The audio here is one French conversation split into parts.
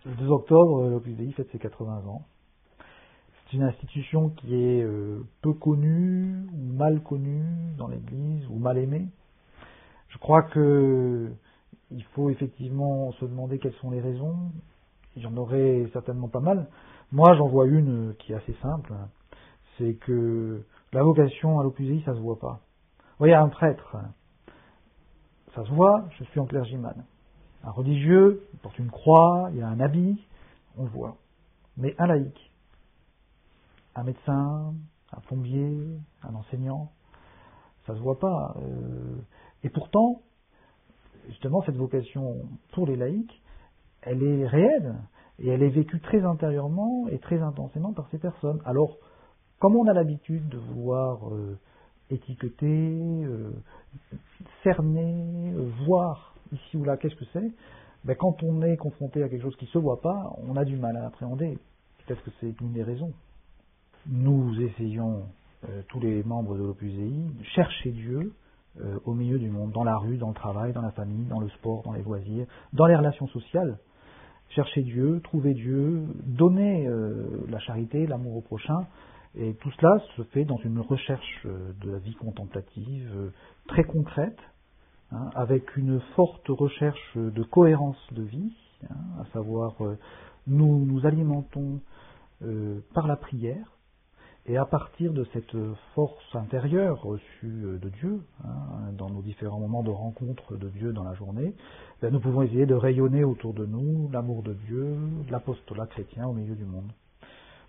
Le 2 octobre, l'Opus Dei fête ses 80 ans. C'est une institution qui est peu connue ou mal connue dans l'Église ou mal aimée. Je crois que il faut effectivement se demander quelles sont les raisons. Il y en aurait certainement pas mal. Moi, j'en vois une qui est assez simple. C'est que la vocation à l'Opus Dei, ça se voit pas. Vous voyez, un prêtre, ça se voit, je suis en clergyman. Un religieux, il porte une croix, il a un habit, on le voit. Mais un laïc, un médecin, un plombier, un enseignant, ça se voit pas. Et pourtant, justement, cette vocation pour les laïcs, elle est réelle et elle est vécue très intérieurement et très intensément par ces personnes. Alors, comme on a l'habitude de vouloir étiqueter, cerner, voir ici ou là qu'est-ce que c'est, ben quand on est confronté à quelque chose qui ne se voit pas, on a du mal à appréhender. Peut-être que c'est une des raisons. Nous essayons, tous les membres de l'Opus Dei, chercher Dieu au milieu du monde, dans la rue, dans le travail, dans la famille, dans le sport, dans les loisirs, dans les relations sociales. Chercher Dieu, trouver Dieu, donner la charité, l'amour au prochain. Et tout cela se fait dans une recherche de la vie contemplative très concrète, avec une forte recherche de cohérence de vie, à savoir nous nous alimentons par la prière, et à partir de cette force intérieure reçue de Dieu, dans nos différents moments de rencontre de Dieu dans la journée, nous pouvons essayer de rayonner autour de nous l'amour de Dieu, l'apostolat chrétien au milieu du monde.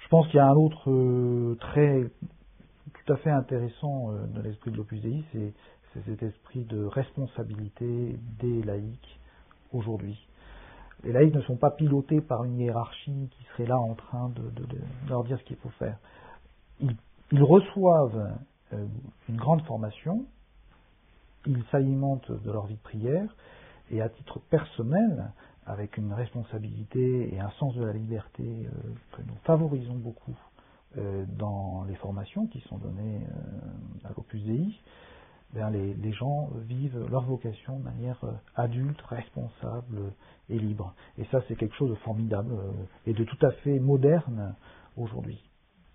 Je pense qu'il y a un autre trait tout à fait intéressant dans l'esprit de l'Opus Dei, c'est cet esprit de responsabilité des laïcs aujourd'hui. Les laïcs ne sont pas pilotés par une hiérarchie qui serait là en train de leur dire ce qu'il faut faire. Ils reçoivent une grande formation, ils s'alimentent de leur vie de prière, et à titre personnel, avec une responsabilité et un sens de la liberté que nous favorisons beaucoup dans les formations qui sont données à l'Opus Dei, les gens vivent leur vocation de manière adulte, responsable et libre. Et ça, c'est quelque chose de formidable et de tout à fait moderne aujourd'hui.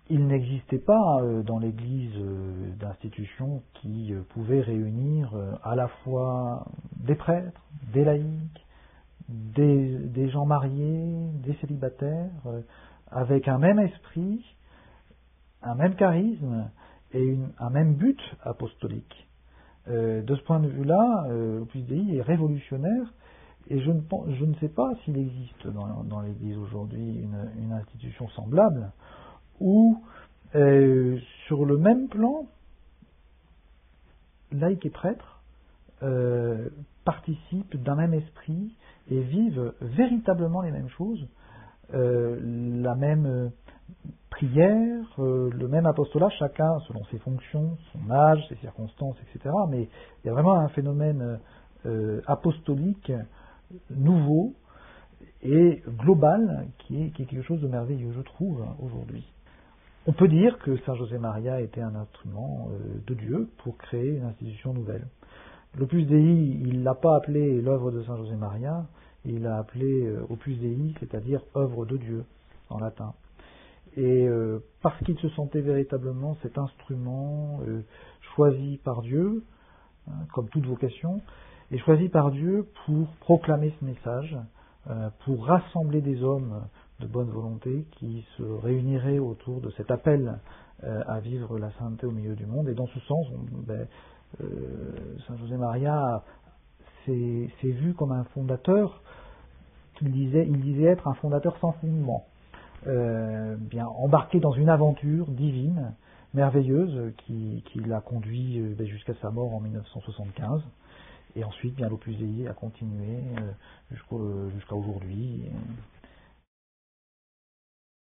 Il n'existait pas dans l'Église d'institutions qui pouvaient réunir à la fois des prêtres, des laïcs, des gens mariés, des célibataires, avec un même esprit, un même charisme et un même but apostolique. De ce point de vue-là, l'Opus Dei est révolutionnaire, et je ne sais pas s'il existe dans l'Église aujourd'hui une institution semblable, où sur le même plan, laïcs et prêtres participent d'un même esprit et vivent véritablement les mêmes choses, la même prière, le même apostolat, chacun selon ses fonctions, son âge, ses circonstances, etc. Mais il y a vraiment un phénomène apostolique nouveau et global qui est quelque chose de merveilleux, je trouve, aujourd'hui. On peut dire que Saint José Maria était un instrument de Dieu pour créer une institution nouvelle. L'Opus Dei, il ne l'a pas appelé l'œuvre de Saint José Maria, il l'a appelé Opus Dei, c'est-à-dire œuvre de Dieu, en latin. Et parce qu'il se sentait véritablement cet instrument choisi par Dieu, comme toute vocation, et choisi par Dieu pour proclamer ce message, pour rassembler des hommes de bonne volonté qui se réuniraient autour de cet appel à vivre la sainteté au milieu du monde. Et dans ce sens, Saint José Maria s'est vu comme un fondateur, il disait être un fondateur sans fondement, bien embarqué dans une aventure divine, merveilleuse, qui l'a conduit jusqu'à sa mort en 1975. Et ensuite, bien l'Opus Dei a continué jusqu'à aujourd'hui.